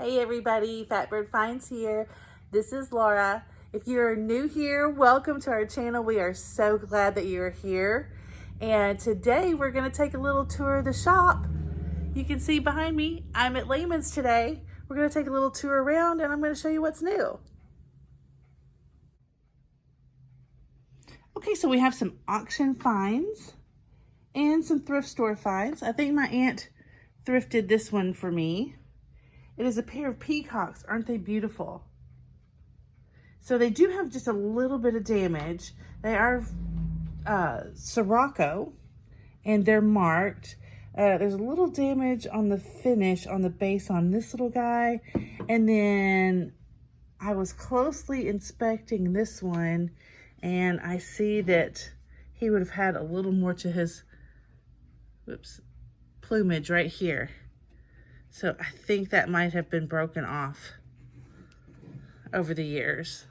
Hey everybody, Fatbird Finds here. This is Laura. If you're new here, welcome to our channel. We are so glad that you're here. And today we're going to take a little tour of the shop. You can see behind me, I'm at Lamon's today. We're going to take a little tour around and I'm going to show you what's new. Okay, so we have some auction finds and some thrift store finds. I think my aunt thrifted this one for me. It is a pair of peacocks. Aren't they beautiful? So they do have just a little bit of damage. They are Sirocco and they're marked. There's a little damage on the finish on the base on this little guy. And then I was closely inspecting this one and I see that he would have had a little more to his plumage right here. So I think that might have been broken off over the years.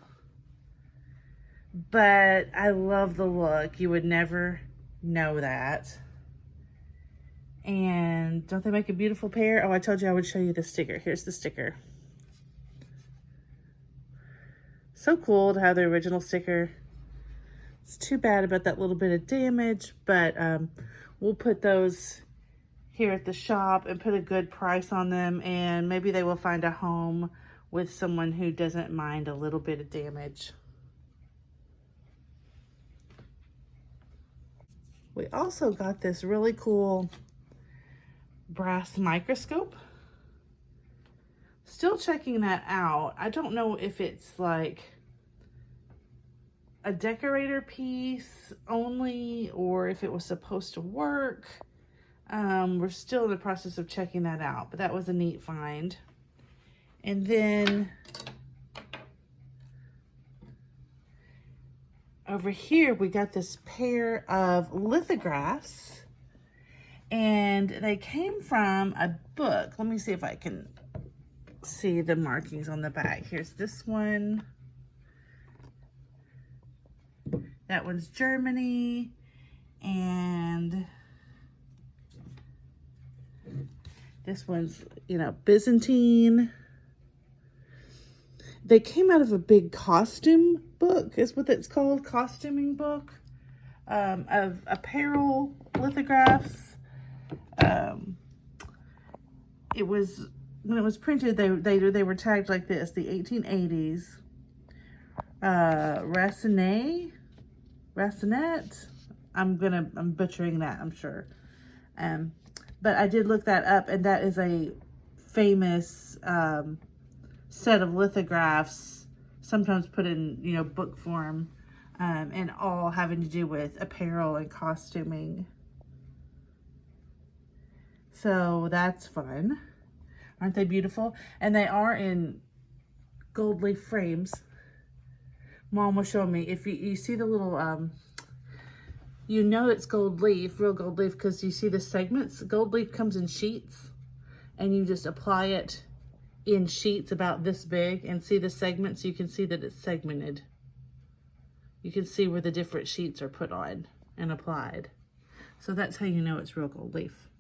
But I love the look. You would never know that. And don't they make a beautiful pair? Oh, I told you I would show you the sticker. Here's the sticker. So cool to have the original sticker. It's too bad about that little bit of damage, but we'll put those here at the shop and put a good price on them, and maybe they will find a home with someone who doesn't mind a little bit of damage. We also got this really cool brass microscope. Still checking that out. I don't know if it's like a decorator piece only or if it was supposed to work. We're still in the process of checking that out, but that was a neat find. And then over here, we got this pair of lithographs and they came from a book. Let me see if I can see the markings on the back. Here's this one. That one's Germany, and this one's, Byzantine. They came out of a big costume book, is what it's called, costuming book, of apparel lithographs. It was, when it was printed, they were tagged like this, the 1880s. Racinet. I'm butchering that, I'm sure. But I did look that up, and that is a famous set of lithographs, sometimes put in, book form, and all having to do with apparel and costuming. So that's fun. Aren't they beautiful? And they are in gold leaf frames. Mom was showing me, if you see the little, it's gold leaf, real gold leaf, because you see the segments. Gold leaf comes in sheets, and you just apply it in sheets about this big and see the segments. You can see that it's segmented. You can see where the different sheets are put on and applied. So that's how you know it's real gold leaf.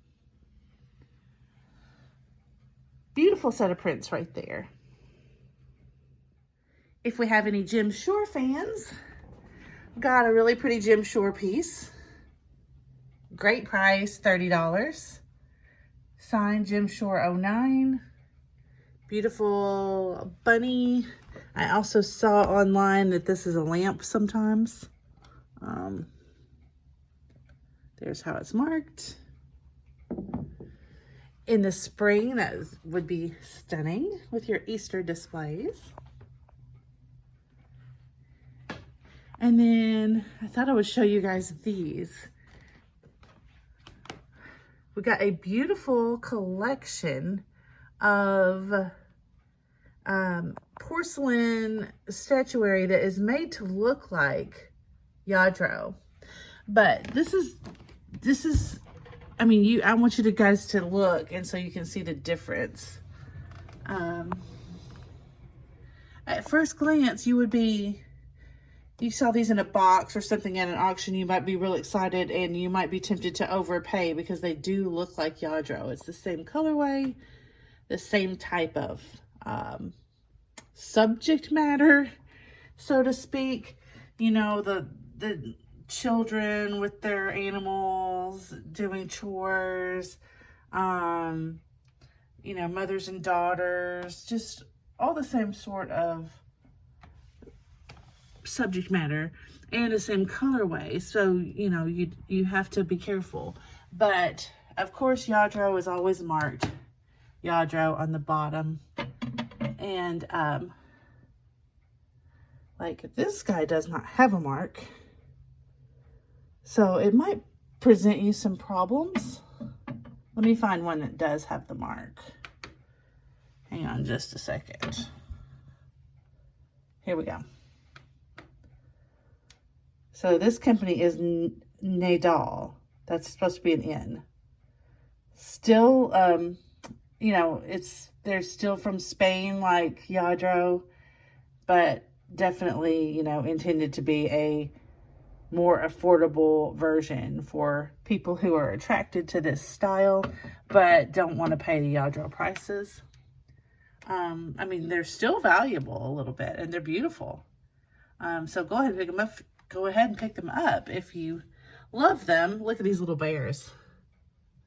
Beautiful set of prints right there. If we have any Jim Shore fans, got a really pretty Jim Shore piece. Great price, $30. Signed Jim Shore 09. Beautiful bunny. I also saw online that this is a lamp sometimes. There's how it's marked. In the spring, that would be stunning with your Easter displays. And then I thought I would show you guys these. We got a beautiful collection of porcelain statuary that is made to look like Lladró. But this is, I want you guys to look, and so you can see the difference. At first glance, you saw these in a box or something at an auction, you might be real excited and you might be tempted to overpay because they do look like Lladró. It's the same colorway, the same type of subject matter, so to speak. You know, the children with their animals doing chores, you know, mothers and daughters, just all the same sort of subject matter and the same colorway. So, you know, you have to be careful. But of course, Yadro is always marked Yadro on the bottom. And like this guy does not have a mark. So it might present you some problems. Let me find one that does have the mark. Hang on just a second. Here we go. So this company is Nadal. That's supposed to be an N. Still, you know, they're still from Spain like Yadro, but definitely, you know, intended to be a more affordable version for people who are attracted to this style, but don't want to pay the Yadro prices. I mean, they're still valuable a little bit, and they're beautiful. So go ahead and pick them up. Go ahead and pick them up if you love them. Look at these little bears.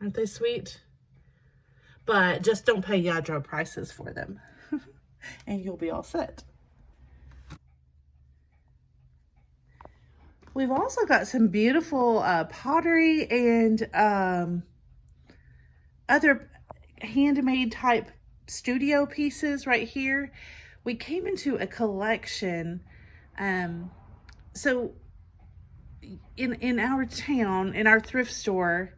Aren't they sweet? But just don't pay Yadro prices for them, and you'll be all set. We've also got some beautiful pottery and other handmade type studio pieces right here. We came into a collection. So in our town, in our thrift store,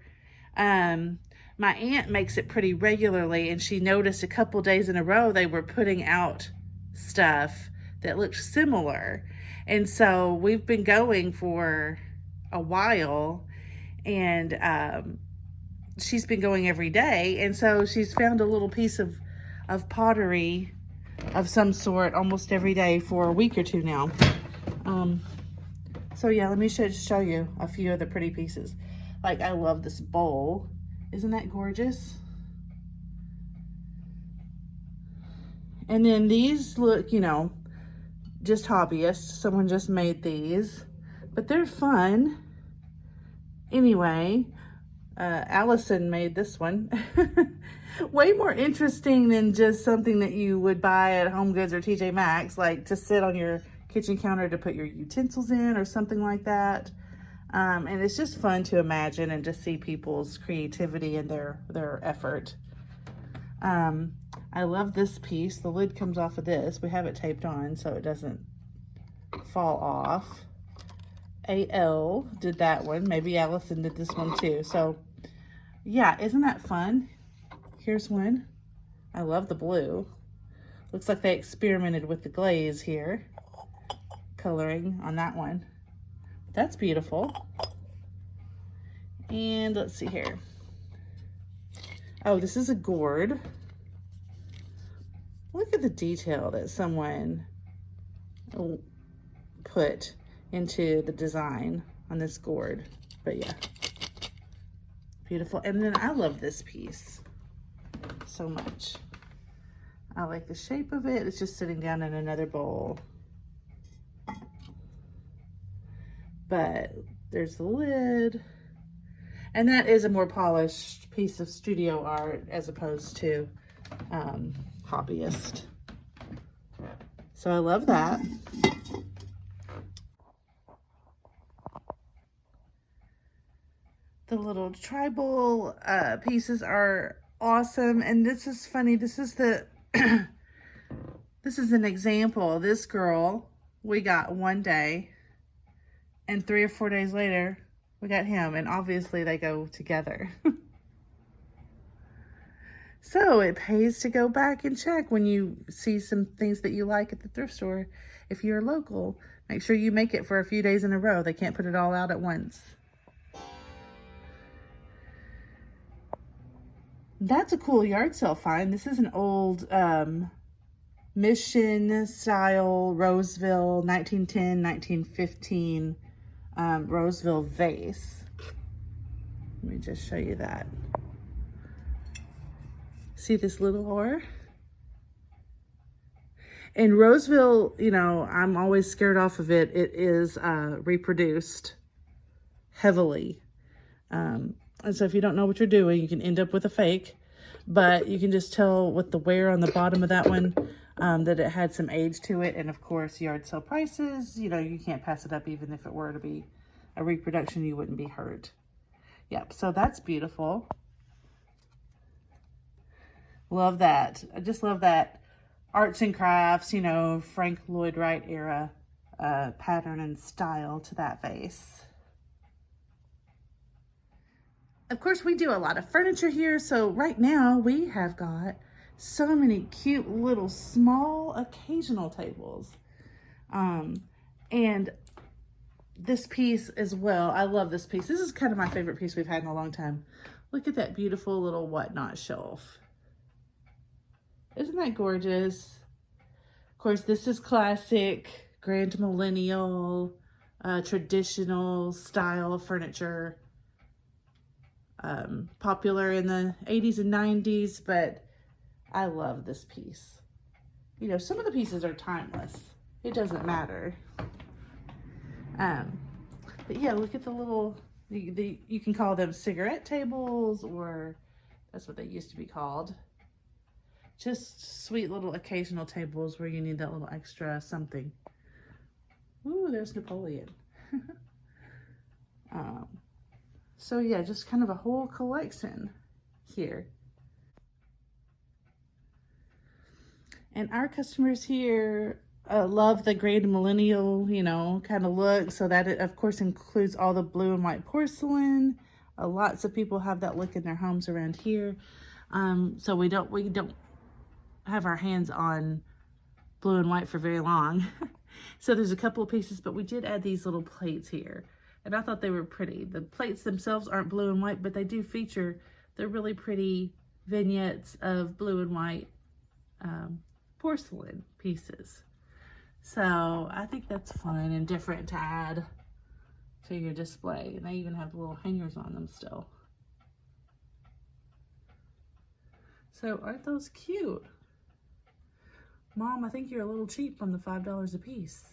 my aunt makes it pretty regularly, and she noticed a couple days in a row they were putting out stuff that looked similar. And so we've been going for a while, and she's been going every day. And so she's found a little piece of pottery of some sort almost every day for a week or two now. So yeah, let me show you a few of the pretty pieces. Like, I love this bowl. Isn't that gorgeous? And then these look, you know, just hobbyists. Someone just made these, but they're fun. Anyway, Allison made this one. Way more interesting than just something that you would buy at Home Goods or TJ Maxx, like to sit on your kitchen counter to put your utensils in or something like that. And it's just fun to imagine and to see people's creativity and their effort. I love this piece. The lid comes off of this. We have it taped on so it doesn't fall off. AL did that one. Maybe Allison did this one too. So yeah, isn't that fun? Here's one. I love the blue. Looks like they experimented with the glaze here. Coloring on that one. That's beautiful. And let's see here. Oh, this is a gourd. Look at the detail that someone put into the design on this gourd. But yeah, beautiful. And then I love this piece so much. I like the shape of it. It's just sitting down in another bowl. But there's the lid. And that is a more polished piece of studio art as opposed to hobbyist. So I love that. The little tribal pieces are awesome. And this is funny. This is the this is an example. This girl we got one day, and 3 or 4 days later we got him, and obviously they go together. So it pays to go back and check when you see some things that you like at the thrift store. If you're local, make sure you make it for a few days in a row. They can't put it all out at once. That's a cool yard sale find. This is an old Mission style Roseville 1910, 1915 Roseville vase. Let me just show you that. See this little oar? In Roseville, you know, I'm always scared off of it. It is reproduced heavily. And so if you don't know what you're doing, you can end up with a fake. But you can just tell with the wear on the bottom of that one that it had some age to it. And of course, yard sale prices, you know, you can't pass it up. Even if it were to be a reproduction, you wouldn't be hurt. Yep, so that's beautiful. Love that. I just love that arts and crafts, you know, Frank Lloyd Wright era pattern and style to that vase. Of course, we do a lot of furniture here, so right now we have got so many cute little small occasional tables. And this piece as well, I love this piece. This is kind of my favorite piece we've had in a long time. Look at that beautiful little whatnot shelf. Isn't that gorgeous? Of course, this is classic, grand millennial, traditional style furniture. Popular in the 80s and 90s, but I love this piece. You know, some of the pieces are timeless. It doesn't matter. But yeah, look at the little, you can call them cigarette tables, or that's what they used to be called. Just sweet little occasional tables where you need that little extra something. Ooh, there's Napoleon. So yeah, just kind of a whole collection here. And our customers here love the grand millennial, you know, kind of look. So that it, of course, includes all the blue and white porcelain. Lots of people have that look in their homes around here. So we don't have our hands on blue and white for very long. So there's a couple of pieces, but we did add these little plates here. And I thought they were pretty. The plates themselves aren't blue and white, but they do feature the really pretty vignettes of blue and white porcelain pieces. So I think that's fun and different to add to your display. And they even have little hangers on them still. So aren't those cute? Mom, I think you're a little cheap on the $5 a piece.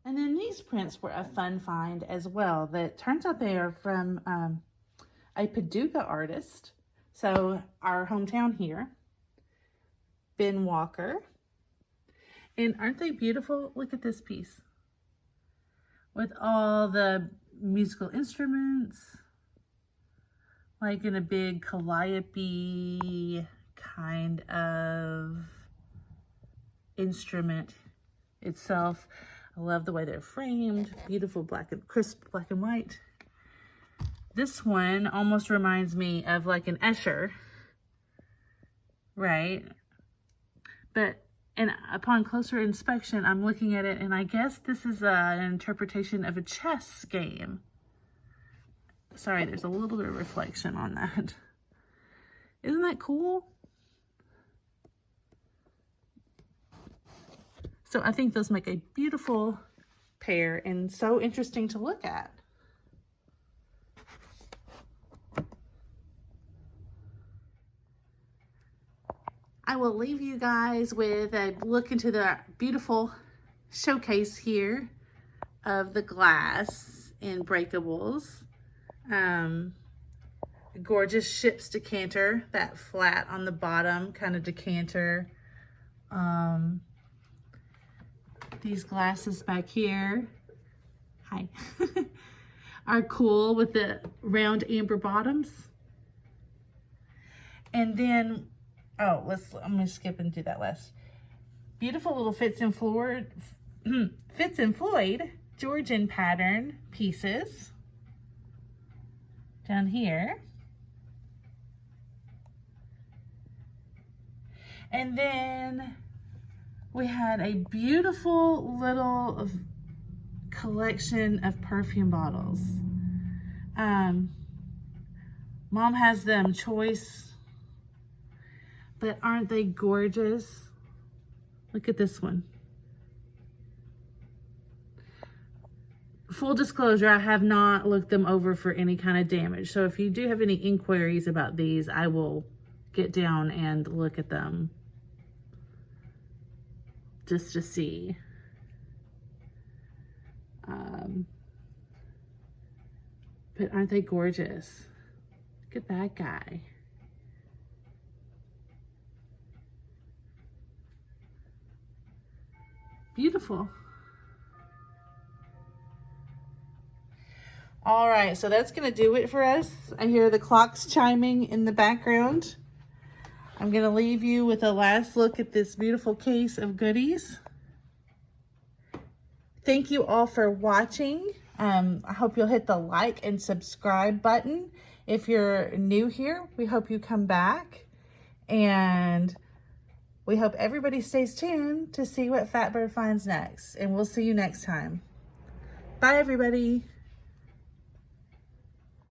And then these prints were a fun find as well. That turns out they are from a Paducah artist. So our hometown here, Ben Walker. And aren't they beautiful? Look at this piece. With all the musical instruments. Like in a big calliope kind of instrument itself. I love the way they're framed. Beautiful black and crisp black and white. This one almost reminds me of like an Escher, right? But and upon closer inspection, I'm looking at it and I guess this is an interpretation of a chess game. Sorry, there's a little bit of reflection on that. Isn't that cool? So I think those make a beautiful pair and so interesting to look at. I will leave you guys with a look into the beautiful showcase here of the glass in breakables. Gorgeous ship's decanter, that flat on the bottom kind of decanter. These glasses back here, hi, are cool with the round amber bottoms. And then, oh, I'm gonna skip and do that last. Beautiful little Fitz and Floyd Georgian pattern pieces down here. And then we had a beautiful little collection of perfume bottles. Mom has them choice, but aren't they gorgeous? Look at this one. full disclosure, I have not looked them over for any kind of damage. So if you do have any inquiries about these, I will get down and look at them just to see. But aren't they gorgeous? Look at that guy. Beautiful. All right, so that's gonna do it for us. I hear the clocks chiming in the background. I'm gonna leave you with a last look at this beautiful case of goodies. Thank you all for watching. I hope you'll hit the like and subscribe button. If you're new here, we hope you come back. And we hope everybody stays tuned to see what Fatbird finds next. And we'll see you next time. Bye, everybody.